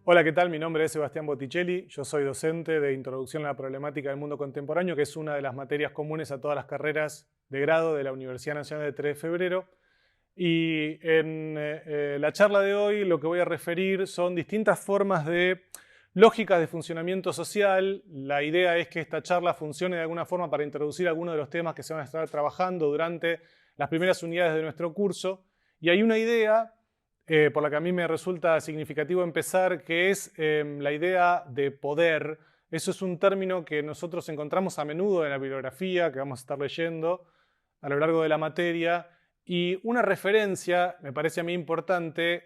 Hola, ¿qué tal? Mi nombre es Sebastián Botticelli, yo soy docente de Introducción a la Problemática del Mundo Contemporáneo, que es una de las materias comunes a todas las carreras de grado de la Universidad Nacional de 3 de Febrero. Y en la charla de hoy lo que voy a referir son distintas formas de lógicas de funcionamiento social. La idea es que esta charla funcione de alguna forma para introducir algunos de los temas que se van a estar trabajando durante las primeras unidades de nuestro curso. Y hay una idea por la que a mí me resulta significativo empezar, que es la idea de poder. Eso es un término que nosotros encontramos a menudo en la bibliografía, que vamos a estar leyendo a lo largo de la materia. Y una referencia, me parece a mí importante,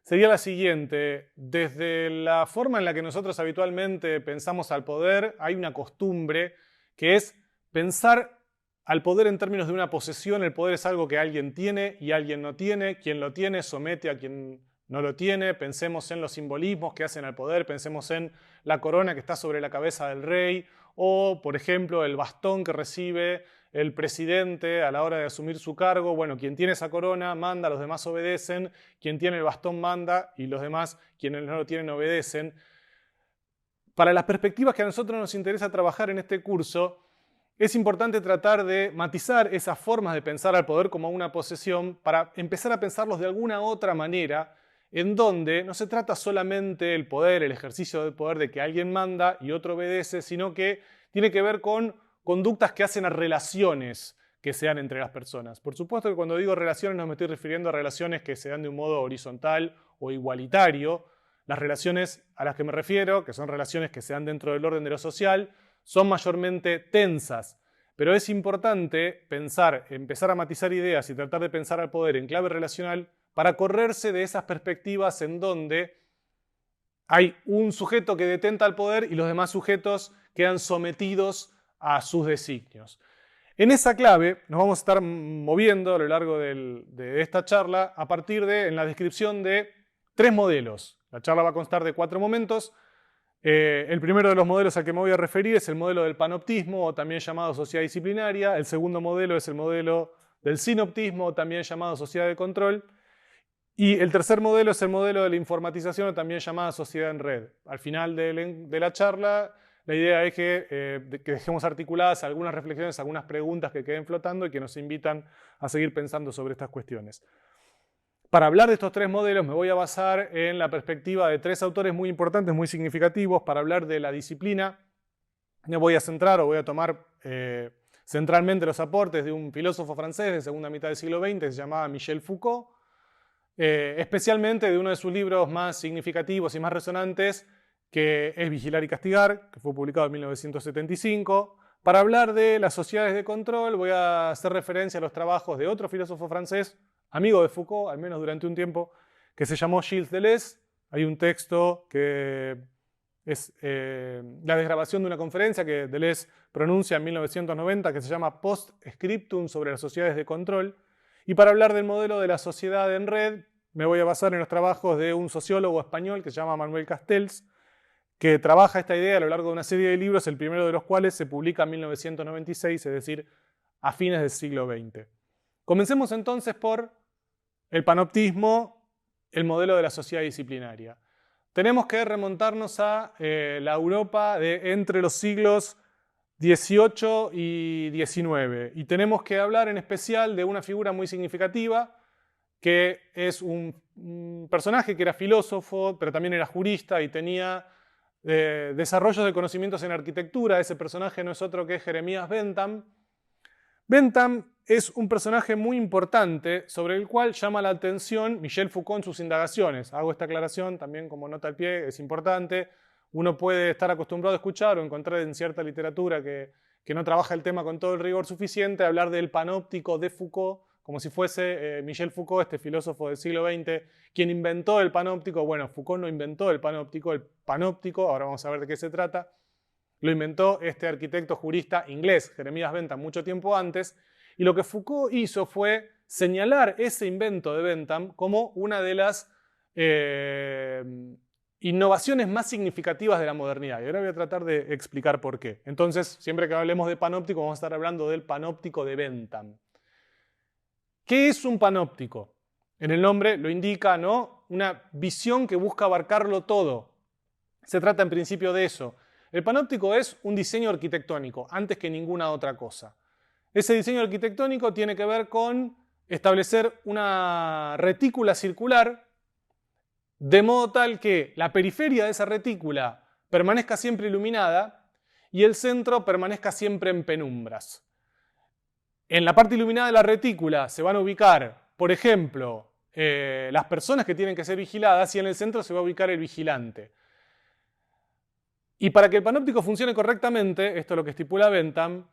sería la siguiente. Desde la forma en la que nosotros habitualmente pensamos al poder, hay una costumbre que es pensar al poder en términos de una posesión. El poder es algo que alguien tiene y alguien no tiene. Quien lo tiene somete a quien no lo tiene. Pensemos en los simbolismos que hacen al poder. Pensemos en la corona que está sobre la cabeza del rey. O, por ejemplo, el bastón que recibe el presidente a la hora de asumir su cargo. Bueno, quien tiene esa corona manda, los demás obedecen. Quien tiene el bastón manda y los demás, quienes no lo tienen, obedecen. Para las perspectivas que a nosotros nos interesa trabajar en este curso, es importante tratar de matizar esas formas de pensar al poder como una posesión para empezar a pensarlos de alguna otra manera, en donde no se trata solamente el poder, el ejercicio del poder de que alguien manda y otro obedece, sino que tiene que ver con conductas que hacen a relaciones que se dan entre las personas. Por supuesto que cuando digo relaciones no me estoy refiriendo a relaciones que se dan de un modo horizontal o igualitario. Las relaciones a las que me refiero, que son relaciones que se dan dentro del orden de lo social, son mayormente tensas, pero es importante pensar, empezar a matizar ideas y tratar de pensar al poder en clave relacional para correrse de esas perspectivas en donde hay un sujeto que detenta el poder y los demás sujetos quedan sometidos a sus designios. En esa clave nos vamos a estar moviendo a lo largo de esta charla a partir de la descripción de 3 modelos. La charla va a constar de 4 momentos. El primero de los modelos al que me voy a referir es el modelo del panoptismo, o también llamado sociedad disciplinaria. El segundo modelo es el modelo del sinoptismo, o también llamado sociedad de control. Y el tercer modelo es el modelo de la informatización, o también llamada sociedad en red. Al final de la charla, la idea es que dejemos articuladas algunas reflexiones, algunas preguntas que queden flotando y que nos invitan a seguir pensando sobre estas cuestiones. Para hablar de estos 3 modelos me voy a basar en la perspectiva de 3 autores muy importantes, muy significativos. Para hablar de la disciplina me voy a centrar o voy a tomar centralmente los aportes de un filósofo francés de segunda mitad del siglo XX que se llamaba Michel Foucault, especialmente de uno de sus libros más significativos y más resonantes, que es Vigilar y Castigar, que fue publicado en 1975. Para hablar de las sociedades de control voy a hacer referencia a los trabajos de otro filósofo francés, amigo de Foucault, al menos durante un tiempo, que se llamó Gilles Deleuze. Hay un texto que es la desgrabación de una conferencia que Deleuze pronuncia en 1990, que se llama Post-Scriptum sobre las sociedades de control. Y para hablar del modelo de la sociedad en red, me voy a basar en los trabajos de un sociólogo español que se llama Manuel Castells, que trabaja esta idea a lo largo de una serie de libros, el primero de los cuales se publica en 1996, es decir, a fines del siglo XX. Comencemos entonces por el panoptismo, el modelo de la sociedad disciplinaria. Tenemos que remontarnos a la Europa de entre los siglos XVIII y XIX. Y tenemos que hablar en especial de una figura muy significativa, que es un personaje que era filósofo, pero también era jurista y tenía desarrollos de conocimientos en arquitectura. Ese personaje no es otro que Jeremías Bentham. Bentham es un personaje muy importante sobre el cual llama la atención Michel Foucault en sus indagaciones. Hago esta aclaración también como nota al pie, es importante. Uno puede estar acostumbrado a escuchar o encontrar en cierta literatura que no trabaja el tema con todo el rigor suficiente, hablar del panóptico de Foucault, como si fuese Michel Foucault, este filósofo del siglo XX, quien inventó el panóptico. Bueno, Foucault no inventó el panóptico, ahora vamos a ver de qué se trata. Lo inventó este arquitecto jurista inglés, Jeremías Bentham, mucho tiempo antes, y lo que Foucault hizo fue señalar ese invento de Bentham como una de las innovaciones más significativas de la modernidad. Y ahora voy a tratar de explicar por qué. Entonces, siempre que hablemos de panóptico, vamos a estar hablando del panóptico de Bentham. ¿Qué es un panóptico? En el nombre lo indica, ¿no? Una visión que busca abarcarlo todo. Se trata en principio de eso. El panóptico es un diseño arquitectónico, antes que ninguna otra cosa. Ese diseño arquitectónico tiene que ver con establecer una retícula circular de modo tal que la periferia de esa retícula permanezca siempre iluminada y el centro permanezca siempre en penumbras. En la parte iluminada de la retícula se van a ubicar, por ejemplo, las personas que tienen que ser vigiladas y en el centro se va a ubicar el vigilante. Y para que el panóptico funcione correctamente, esto es lo que estipula Bentham,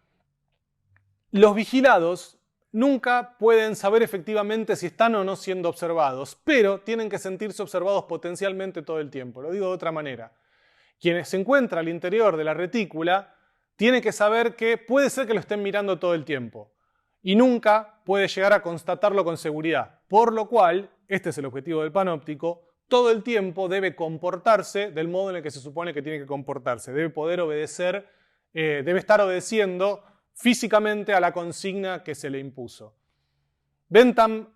los vigilados nunca pueden saber efectivamente si están o no siendo observados, pero tienen que sentirse observados potencialmente todo el tiempo. Lo digo de otra manera. Quien se encuentra al interior de la retícula tiene que saber que puede ser que lo estén mirando todo el tiempo y nunca puede llegar a constatarlo con seguridad. Por lo cual, este es el objetivo del panóptico, todo el tiempo debe comportarse del modo en el que se supone que tiene que comportarse. Debe poder obedecer, debe estar obedeciendo físicamente a la consigna que se le impuso. Bentham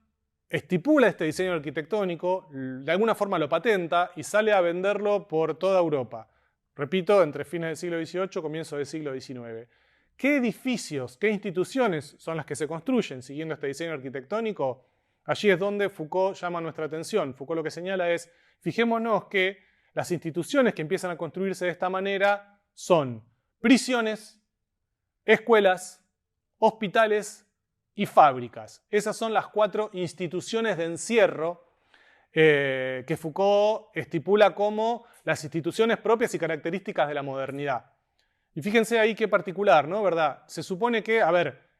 estipula este diseño arquitectónico, de alguna forma lo patenta y sale a venderlo por toda Europa. Repito, entre fines del siglo XVIII, comienzo del siglo XIX. ¿Qué edificios, qué instituciones son las que se construyen siguiendo este diseño arquitectónico? Allí es donde Foucault llama nuestra atención. Foucault lo que señala es, fijémonos que las instituciones que empiezan a construirse de esta manera son prisiones, escuelas, hospitales y fábricas. Esas son las 4 instituciones de encierro que Foucault estipula como las instituciones propias y características de la modernidad. Y fíjense ahí qué particular, ¿no? ¿Verdad? Se supone que,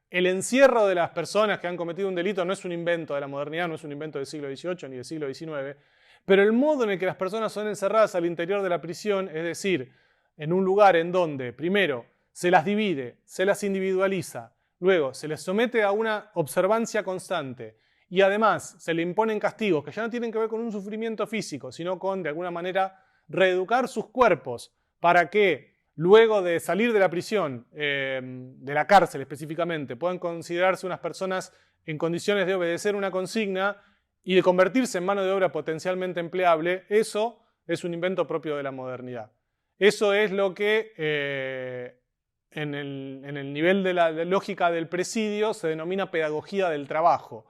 el encierro de las personas que han cometido un delito no es un invento de la modernidad, no es un invento del siglo XVIII ni del siglo XIX, pero el modo en el que las personas son encerradas al interior de la prisión, es decir, en un lugar en donde, primero, se las divide, se las individualiza, luego se les somete a una observancia constante y además se le imponen castigos que ya no tienen que ver con un sufrimiento físico, sino con, de alguna manera, reeducar sus cuerpos para que luego de salir de la prisión, de la cárcel específicamente, puedan considerarse unas personas en condiciones de obedecer una consigna y de convertirse en mano de obra potencialmente empleable. Eso es un invento propio de la modernidad. Eso es lo que en el nivel de la lógica del presidio se denomina pedagogía del trabajo,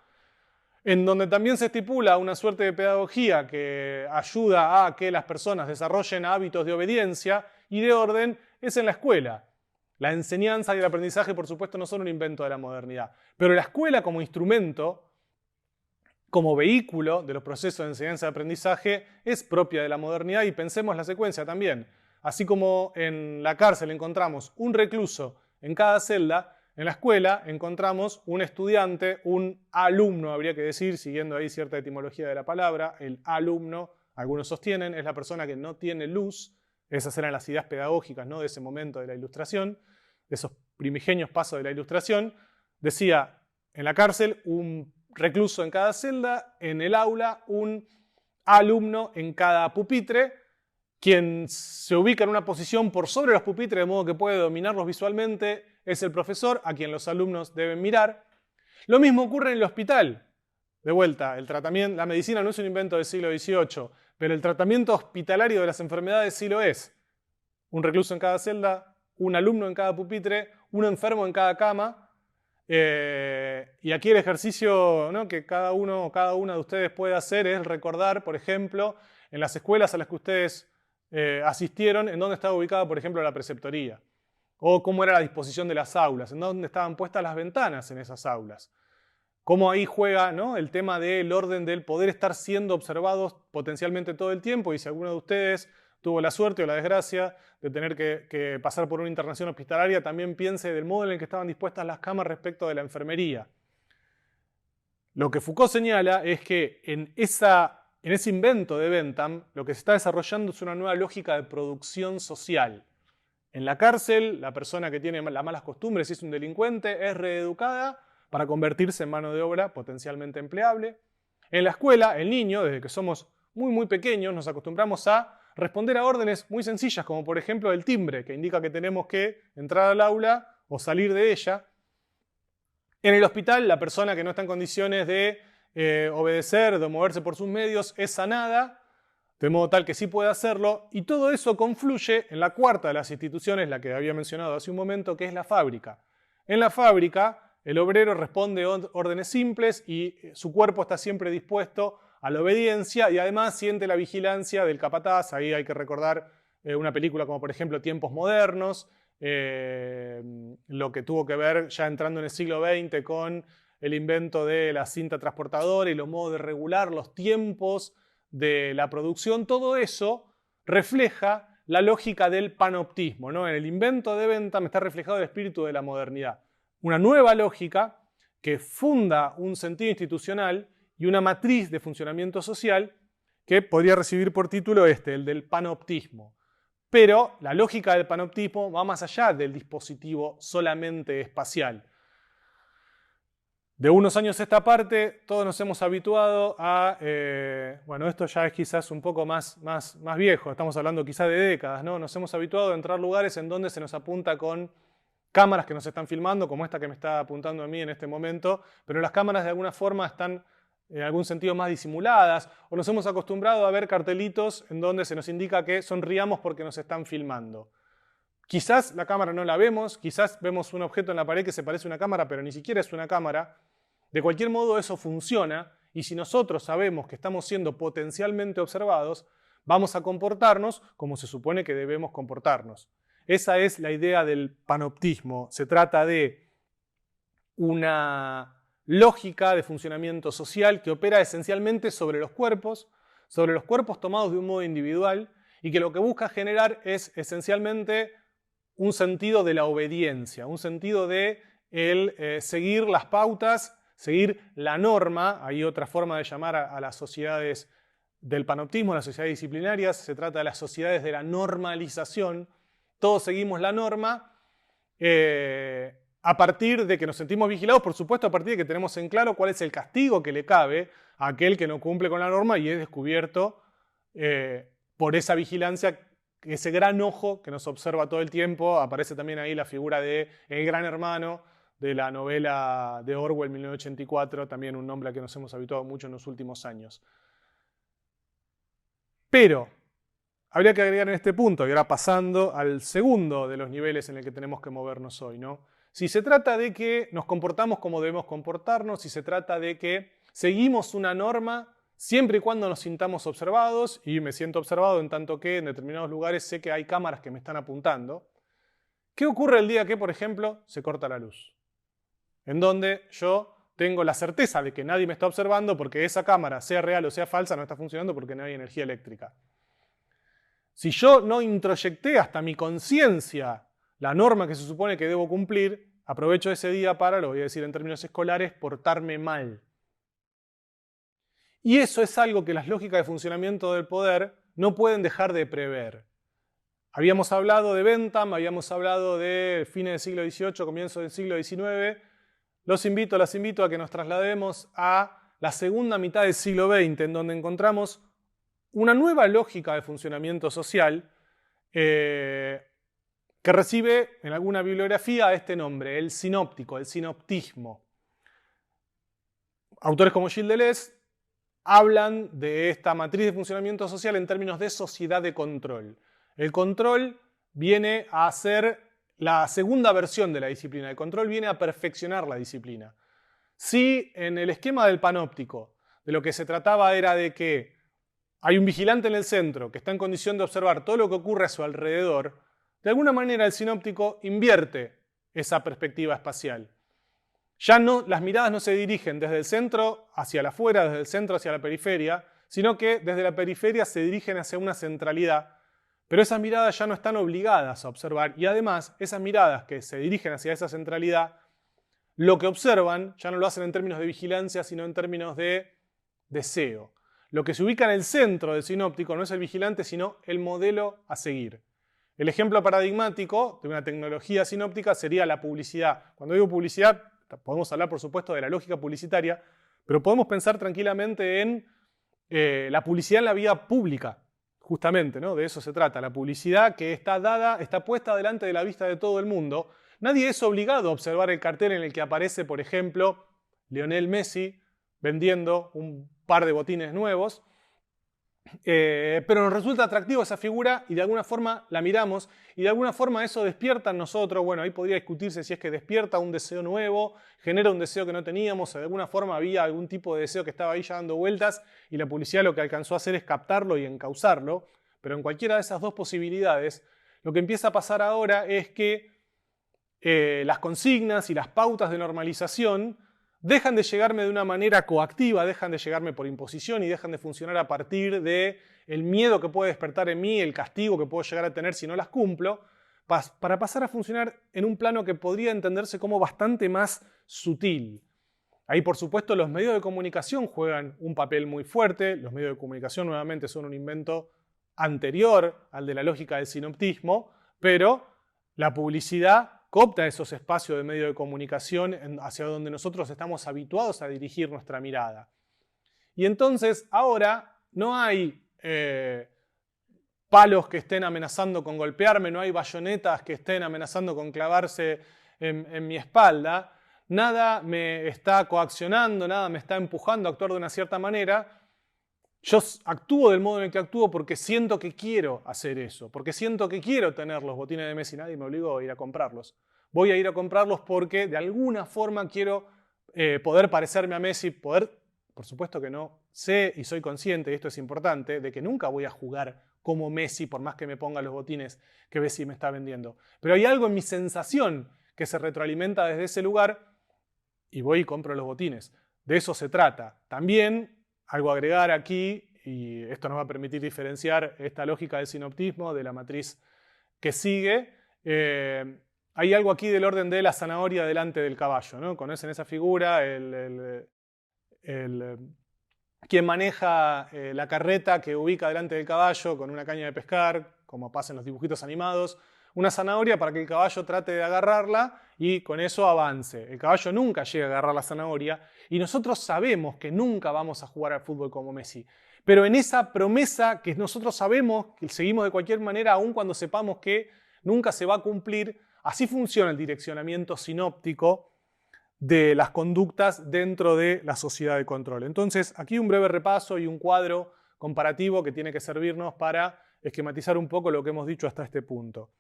en donde también se estipula una suerte de pedagogía que ayuda a que las personas desarrollen hábitos de obediencia y de orden, es en la escuela. La enseñanza y el aprendizaje, por supuesto, no son un invento de la modernidad, pero la escuela como instrumento, como vehículo de los procesos de enseñanza y aprendizaje, es propia de la modernidad y pensemos la secuencia también. Así como en la cárcel encontramos un recluso en cada celda, en la escuela encontramos un estudiante, un alumno, habría que decir, siguiendo ahí cierta etimología de la palabra. El alumno, algunos sostienen, es la persona que no tiene luz. Esas eran las ideas pedagógicas, ¿no?, de ese momento de la Ilustración, de esos primigenios pasos de la Ilustración. Decía, en la cárcel un recluso en cada celda, en el aula un alumno en cada pupitre. Quien se ubica en una posición por sobre los pupitres de modo que puede dominarlos visualmente es el profesor, a quien los alumnos deben mirar. Lo mismo ocurre en el hospital. De vuelta, la medicina no es un invento del siglo XVIII, pero el tratamiento hospitalario de las enfermedades sí lo es. Un recluso en cada celda, un alumno en cada pupitre, un enfermo en cada cama. Y aquí el ejercicio, ¿no?, que cada uno o cada una de ustedes puede hacer es recordar, por ejemplo, en las escuelas a las que ustedes asistieron, en dónde estaba ubicada, por ejemplo, la preceptoría, o cómo era la disposición de las aulas, en dónde estaban puestas las ventanas en esas aulas. Cómo ahí juega, ¿no?, el tema del orden del poder estar siendo observados potencialmente todo el tiempo, y si alguno de ustedes tuvo la suerte o la desgracia de tener que pasar por una internación hospitalaria, también piense del modo en el que estaban dispuestas las camas respecto de la enfermería. Lo que Foucault señala es que en ese invento de Bentham, lo que se está desarrollando es una nueva lógica de producción social. En la cárcel, la persona que tiene las malas costumbres y es un delincuente es reeducada para convertirse en mano de obra potencialmente empleable. En la escuela, el niño, desde que somos muy pequeños, nos acostumbramos a responder a órdenes muy sencillas, como por ejemplo el timbre, que indica que tenemos que entrar al aula o salir de ella. En el hospital, la persona que no está en condiciones de obedecer, de moverse por sus medios, es sanada, de modo tal que sí puede hacerlo, y todo eso confluye en la cuarta de las instituciones, la que había mencionado hace un momento, que es la fábrica. En la fábrica, el obrero responde órdenes simples y su cuerpo está siempre dispuesto a la obediencia y además siente la vigilancia del capataz. Ahí hay que recordar una película como por ejemplo Tiempos Modernos, lo que tuvo que ver ya entrando en el siglo XX con el invento de la cinta transportadora y los modos de regular los tiempos de la producción. Todo eso refleja la lógica del panoptismo, ¿no? En el invento de Bentham está reflejado el espíritu de la modernidad. Una nueva lógica que funda un sentido institucional y una matriz de funcionamiento social que podría recibir por título el del panoptismo. Pero la lógica del panoptismo va más allá del dispositivo solamente espacial. De unos años a esta parte, todos nos hemos habituado a... bueno, esto ya es quizás un poco más viejo, estamos hablando quizás de décadas, ¿no? Nos hemos habituado a entrar lugares en donde se nos apunta con cámaras que nos están filmando, como esta que me está apuntando a mí en este momento, pero las cámaras de alguna forma están en algún sentido más disimuladas, o nos hemos acostumbrado a ver cartelitos en donde se nos indica que sonriamos porque nos están filmando. Quizás la cámara no la vemos, quizás vemos un objeto en la pared que se parece a una cámara, pero ni siquiera es una cámara. De cualquier modo eso funciona, y si nosotros sabemos que estamos siendo potencialmente observados, vamos a comportarnos como se supone que debemos comportarnos. Esa es la idea del panoptismo. Se trata de una lógica de funcionamiento social que opera esencialmente sobre los cuerpos tomados de un modo individual, y que lo que busca generar es esencialmente un sentido de la obediencia, un sentido de seguir las pautas, seguir la norma. Hay otra forma de llamar a las sociedades del panoptismo, las sociedades disciplinarias, se trata de las sociedades de la normalización. Todos seguimos la norma a partir de que nos sentimos vigilados, por supuesto a partir de que tenemos en claro cuál es el castigo que le cabe a aquel que no cumple con la norma y es descubierto por esa vigilancia, ese gran ojo que nos observa todo el tiempo. Aparece también ahí la figura de El Gran Hermano, de la novela de Orwell, 1984, también un nombre a que nos hemos habituado mucho en los últimos años. Pero habría que agregar en este punto, y ahora pasando al segundo de los niveles en el que tenemos que movernos hoy, ¿no? Si se trata de que nos comportamos como debemos comportarnos, si se trata de que seguimos una norma siempre y cuando nos sintamos observados, y me siento observado en tanto que en determinados lugares sé que hay cámaras que me están apuntando, ¿qué ocurre el día que, por ejemplo, se corta la luz? En donde yo tengo la certeza de que nadie me está observando porque esa cámara, sea real o sea falsa, no está funcionando porque no hay energía eléctrica. Si yo no introyecté hasta mi conciencia la norma que se supone que debo cumplir, aprovecho ese día para, lo voy a decir en términos escolares, portarme mal. Y eso es algo que las lógicas de funcionamiento del poder no pueden dejar de prever. Habíamos hablado de Bentham, habíamos hablado de fines del siglo XVIII, comienzo del siglo XIX. Las invito a que nos traslademos a la segunda mitad del siglo XX, en donde encontramos una nueva lógica de funcionamiento social que recibe en alguna bibliografía este nombre, el sinóptico, el sinoptismo. Autores como Gilles Deleuze hablan de esta matriz de funcionamiento social en términos de sociedad de control. El control viene a ser la segunda versión de la disciplina. El control viene a perfeccionar la disciplina. Si en el esquema del panóptico de lo que se trataba era de que hay un vigilante en el centro que está en condición de observar todo lo que ocurre a su alrededor, de alguna manera el sinóptico invierte esa perspectiva espacial. Ya no, las miradas no se dirigen desde el centro hacia el afuera, desde el centro hacia la periferia, sino que desde la periferia se dirigen hacia una centralidad. Pero esas miradas ya no están obligadas a observar, y además esas miradas que se dirigen hacia esa centralidad, lo que observan ya no lo hacen en términos de vigilancia, sino en términos de deseo. Lo que se ubica en el centro del sinóptico no es el vigilante, sino el modelo a seguir. El ejemplo paradigmático de una tecnología sinóptica sería la publicidad. Cuando digo publicidad, podemos hablar por supuesto de la lógica publicitaria, pero podemos pensar tranquilamente en la publicidad en la vía pública. Justamente, ¿no? De eso se trata. La publicidad que está puesta delante de la vista de todo el mundo. Nadie es obligado a observar el cartel en el que aparece, por ejemplo, Lionel Messi vendiendo un par de botines nuevos. Pero nos resulta atractiva esa figura y de alguna forma la miramos y de alguna forma eso despierta en nosotros, bueno, ahí podría discutirse si es que despierta un deseo nuevo, genera un deseo que no teníamos, o de alguna forma había algún tipo de deseo que estaba ahí ya dando vueltas y la publicidad lo que alcanzó a hacer es captarlo y encauzarlo, pero en cualquiera de esas dos posibilidades, lo que empieza a pasar ahora es que las consignas y las pautas de normalización dejan de llegarme de una manera coactiva, dejan de llegarme por imposición y dejan de funcionar a partir del miedo que puede despertar en mí, el castigo que puedo llegar a tener si no las cumplo, para pasar a funcionar en un plano que podría entenderse como bastante más sutil. Ahí, por supuesto, los medios de comunicación juegan un papel muy fuerte. Los medios de comunicación, nuevamente, son un invento anterior al de la lógica del sinoptismo, pero la publicidad coopta esos espacios de medio de comunicación hacia donde nosotros estamos habituados a dirigir nuestra mirada. Y entonces ahora no hay palos que estén amenazando con golpearme, no hay bayonetas que estén amenazando con clavarse en mi espalda, nada me está coaccionando, nada me está empujando a actuar de una cierta manera. Yo actúo del modo en el que actúo porque siento que quiero hacer eso, porque siento que quiero tener los botines de Messi, nadie me obligó a ir a comprarlos. Voy a ir a comprarlos porque de alguna forma quiero poder parecerme a Messi, por supuesto que no sé y soy consciente, y esto es importante, de que nunca voy a jugar como Messi por más que me ponga los botines que Messi me está vendiendo. Pero hay algo en mi sensación que se retroalimenta desde ese lugar y voy y compro los botines. De eso se trata. También algo a agregar aquí, y esto nos va a permitir diferenciar esta lógica del sinoptismo de la matriz que sigue. Hay algo aquí del orden de la zanahoria delante del caballo, ¿no? ¿Conocen esa figura? Quien maneja la carreta que ubica delante del caballo con una caña de pescar, como pasa en los dibujitos animados, una zanahoria para que el caballo trate de agarrarla y con eso avance. El caballo nunca llega a agarrar la zanahoria y nosotros sabemos que nunca vamos a jugar al fútbol como Messi. Pero en esa promesa que nosotros sabemos que seguimos de cualquier manera, aun cuando sepamos que nunca se va a cumplir, así funciona el direccionamiento sinóptico de las conductas dentro de la sociedad de control. Entonces, aquí un breve repaso y un cuadro comparativo que tiene que servirnos para esquematizar un poco lo que hemos dicho hasta este punto.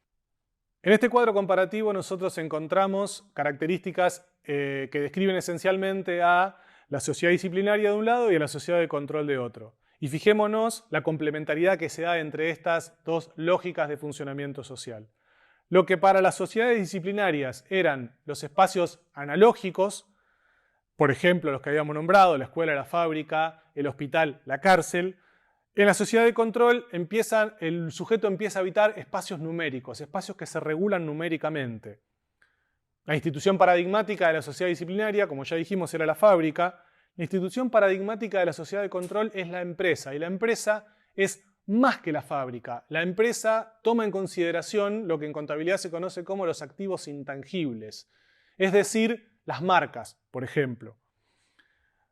En este cuadro comparativo nosotros encontramos características que describen esencialmente a la sociedad disciplinaria de un lado y a la sociedad de control de otro. Y fijémonos la complementariedad que se da entre estas dos lógicas de funcionamiento social. Lo que para las sociedades disciplinarias eran los espacios analógicos, por ejemplo los que habíamos nombrado, la escuela, la fábrica, el hospital, la cárcel, en la sociedad de control el sujeto empieza a habitar espacios numéricos, espacios que se regulan numéricamente. La institución paradigmática de la sociedad disciplinaria, como ya dijimos, era la fábrica. La institución paradigmática de la sociedad de control es la empresa, y la empresa es más que la fábrica. La empresa toma en consideración lo que en contabilidad se conoce como los activos intangibles, es decir, las marcas, por ejemplo.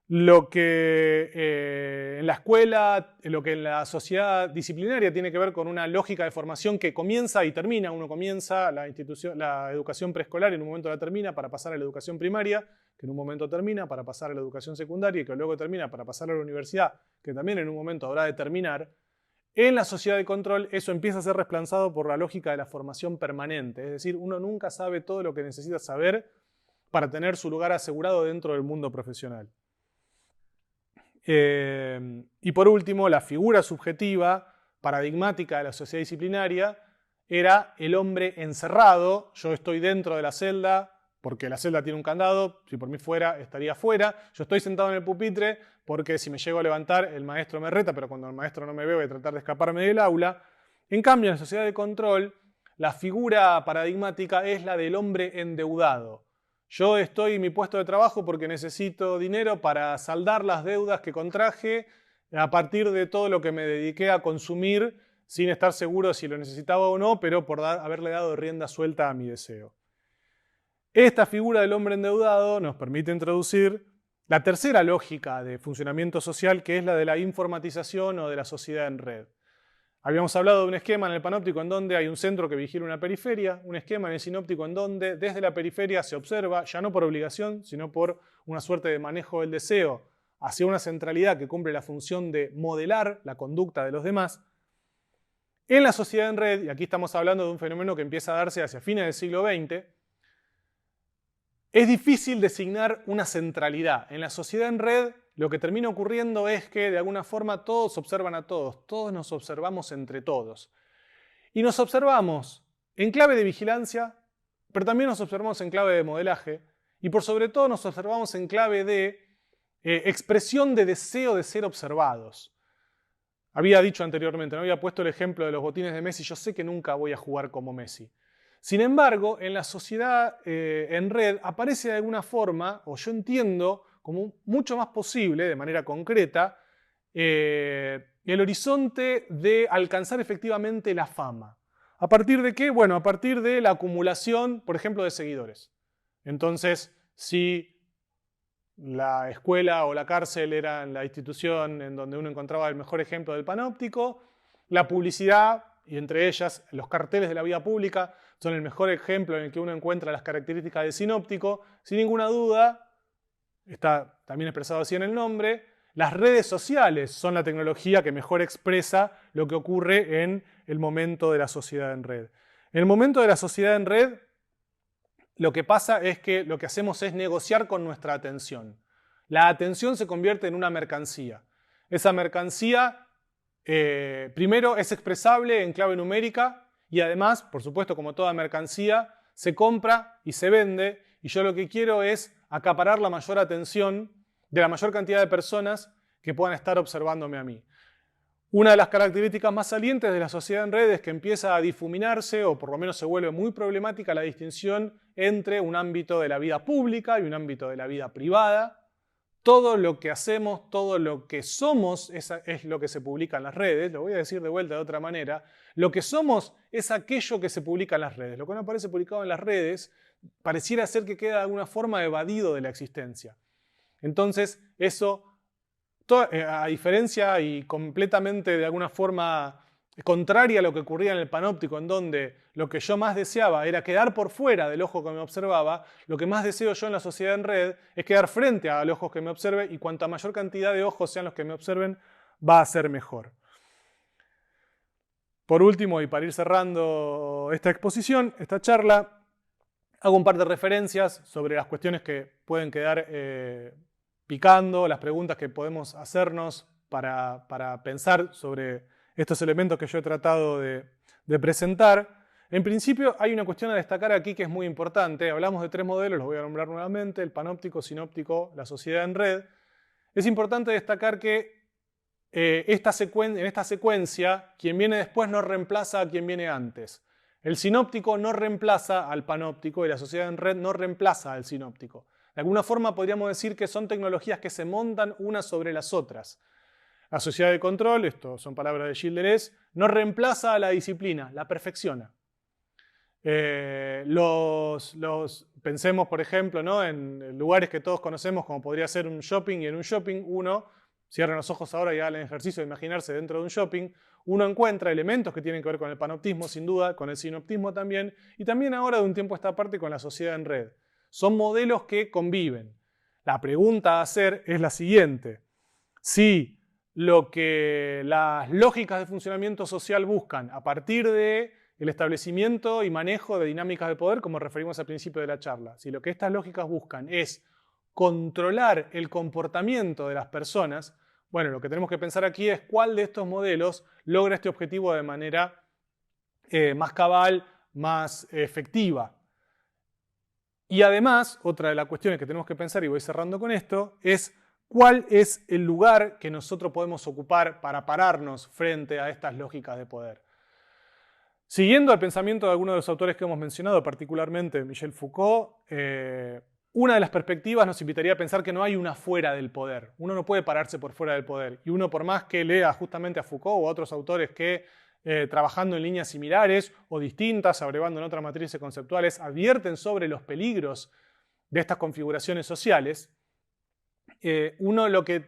Lo que en la escuela, lo que en la sociedad disciplinaria tiene que ver con una lógica de formación que comienza y termina. Uno comienza la educación preescolar y en un momento la termina para pasar a la educación primaria, que en un momento termina para pasar a la educación secundaria y que luego termina para pasar a la universidad, que también en un momento habrá de terminar. En la sociedad de control eso empieza a ser reemplazado por la lógica de la formación permanente. Es decir, uno nunca sabe todo lo que necesita saber para tener su lugar asegurado dentro del mundo profesional. Y por último, la figura subjetiva paradigmática de la sociedad disciplinaria era el hombre encerrado. Yo estoy dentro de la celda porque la celda tiene un candado, si por mí fuera estaría fuera. Yo estoy sentado en el pupitre porque si me llego a levantar el maestro me reta, pero cuando el maestro no me ve voy a tratar de escaparme del aula. En cambio, en la sociedad de control, la figura paradigmática es la del hombre endeudado. Yo estoy en mi puesto de trabajo porque necesito dinero para saldar las deudas que contraje a partir de todo lo que me dediqué a consumir sin estar seguro si lo necesitaba o no, pero por haberle dado rienda suelta a mi deseo. Esta figura del hombre endeudado nos permite introducir la tercera lógica de funcionamiento social, que es la de la informatización o de la sociedad en red. Habíamos hablado de un esquema en el panóptico en donde hay un centro que vigila una periferia, un esquema en el sinóptico en donde desde la periferia se observa, ya no por obligación, sino por una suerte de manejo del deseo, hacia una centralidad que cumple la función de modelar la conducta de los demás, en la sociedad en red, y aquí estamos hablando de un fenómeno que empieza a darse hacia fines del siglo XX, es difícil designar una centralidad. En la sociedad en red lo que termina ocurriendo es que de alguna forma todos observan a todos nos observamos entre todos. Y nos observamos en clave de vigilancia, pero también nos observamos en clave de modelaje, y por sobre todo nos observamos en clave de expresión de deseo de ser observados. Había dicho anteriormente, no había puesto el ejemplo de los botines de Messi, yo sé que nunca voy a jugar como Messi. Sin embargo, en la sociedad en red aparece de alguna forma, o yo entiendo como mucho más posible, de manera concreta, el horizonte de alcanzar efectivamente la fama. ¿A partir de qué? Bueno, a partir de la acumulación, por ejemplo, de seguidores. Entonces, si la escuela o la cárcel era la institución en donde uno encontraba el mejor ejemplo del panóptico, la publicidad, y entre ellas los carteles de la vía pública, son el mejor ejemplo en el que uno encuentra las características del sinóptico. Sin ninguna duda, está también expresado así en el nombre, las redes sociales son la tecnología que mejor expresa lo que ocurre en el momento de la sociedad en red. En el momento de la sociedad en red, lo que pasa es que lo que hacemos es negociar con nuestra atención. La atención se convierte en una mercancía. Esa mercancía, primero, es expresable en clave numérica y además, por supuesto, como toda mercancía, se compra y se vende, y yo lo que quiero es acaparar la mayor atención de la mayor cantidad de personas que puedan estar observándome a mí. Una de las características más salientes de la sociedad en red es que empieza a difuminarse, o por lo menos se vuelve muy problemática, la distinción entre un ámbito de la vida pública y un ámbito de la vida privada. Todo lo que hacemos, todo lo que somos es lo que se publica en las redes. Lo voy a decir de vuelta de otra manera. Lo que somos es aquello que se publica en las redes. Lo que no aparece publicado en las redes pareciera ser que queda de alguna forma evadido de la existencia. Entonces, eso, a diferencia y completamente de alguna forma contraria a lo que ocurría en el panóptico, en donde lo que yo más deseaba era quedar por fuera del ojo que me observaba, lo que más deseo yo en la sociedad en red es quedar frente a los ojos que me observe, y cuanta mayor cantidad de ojos sean los que me observen, va a ser mejor. Por último, y para ir cerrando esta exposición, esta charla, hago un par de referencias sobre las cuestiones que pueden quedar picando, las preguntas que podemos hacernos para pensar sobre estos elementos que yo he tratado de presentar. En principio hay una cuestión a destacar aquí que es muy importante. Hablamos de tres modelos, los voy a nombrar nuevamente: el panóptico, sinóptico, la sociedad en red. Es importante destacar que en esta secuencia, quien viene después no reemplaza a quien viene antes. El sinóptico no reemplaza al panóptico y la sociedad en red no reemplaza al sinóptico. De alguna forma podríamos decir que son tecnologías que se montan unas sobre las otras. La sociedad de control, esto son palabras de Gilles Deleuze, no reemplaza a la disciplina, la perfecciona. Pensemos, por ejemplo, ¿no?, en lugares que todos conocemos, como podría ser un shopping, y en un shopping uno, cierren los ojos ahora y hagan el ejercicio de imaginarse dentro de un shopping, uno encuentra elementos que tienen que ver con el panoptismo, sin duda, con el sinoptismo también, y también ahora de un tiempo a esta parte con la sociedad en red. Son modelos que conviven. La pregunta a hacer es la siguiente: si lo que las lógicas de funcionamiento social buscan a partir del establecimiento y manejo de dinámicas de poder, como referimos al principio de la charla, si lo que estas lógicas buscan es controlar el comportamiento de las personas, bueno, lo que tenemos que pensar aquí es cuál de estos modelos logra este objetivo de manera más cabal, más efectiva. Y además, otra de las cuestiones que tenemos que pensar, y voy cerrando con esto, es cuál es el lugar que nosotros podemos ocupar para pararnos frente a estas lógicas de poder. Siguiendo el pensamiento de algunos de los autores que hemos mencionado, particularmente Michel Foucault, una de las perspectivas nos invitaría a pensar que no hay una fuera del poder. Uno no puede pararse por fuera del poder. Y uno, por más que lea justamente a Foucault o a otros autores que, trabajando en líneas similares o distintas, abrevando en otras matrices conceptuales, advierten sobre los peligros de estas configuraciones sociales, uno lo que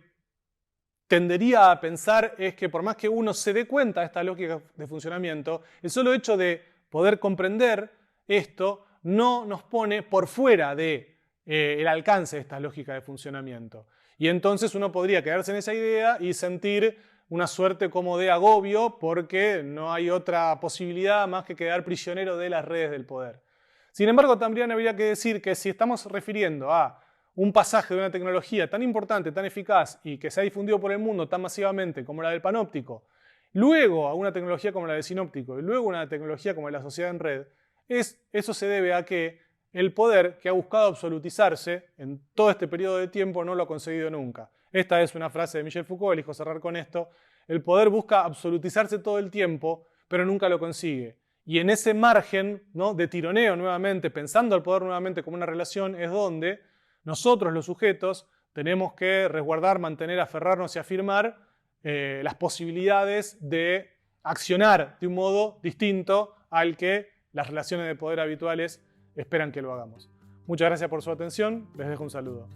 tendería a pensar es que por más que uno se dé cuenta de esta lógica de funcionamiento, el solo hecho de poder comprender esto no nos pone por fuera de el alcance de esta lógica de funcionamiento. Y entonces uno podría quedarse en esa idea y sentir una suerte como de agobio porque no hay otra posibilidad más que quedar prisionero de las redes del poder. Sin embargo, también habría que decir que si estamos refiriendo a un pasaje de una tecnología tan importante, tan eficaz y que se ha difundido por el mundo tan masivamente como la del panóptico, luego a una tecnología como la del sinóptico y luego a una tecnología como la sociedad en red, eso se debe a que el poder que ha buscado absolutizarse en todo este periodo de tiempo no lo ha conseguido nunca. Esta es una frase de Michel Foucault, elijo cerrar con esto. El poder busca absolutizarse todo el tiempo, pero nunca lo consigue. Y en ese margen, ¿no?, de tironeo nuevamente, pensando al poder nuevamente como una relación, es donde nosotros los sujetos tenemos que resguardar, mantener, aferrarnos y afirmar las posibilidades de accionar de un modo distinto al que las relaciones de poder habituales esperan que lo hagamos. Muchas gracias por su atención, les dejo un saludo.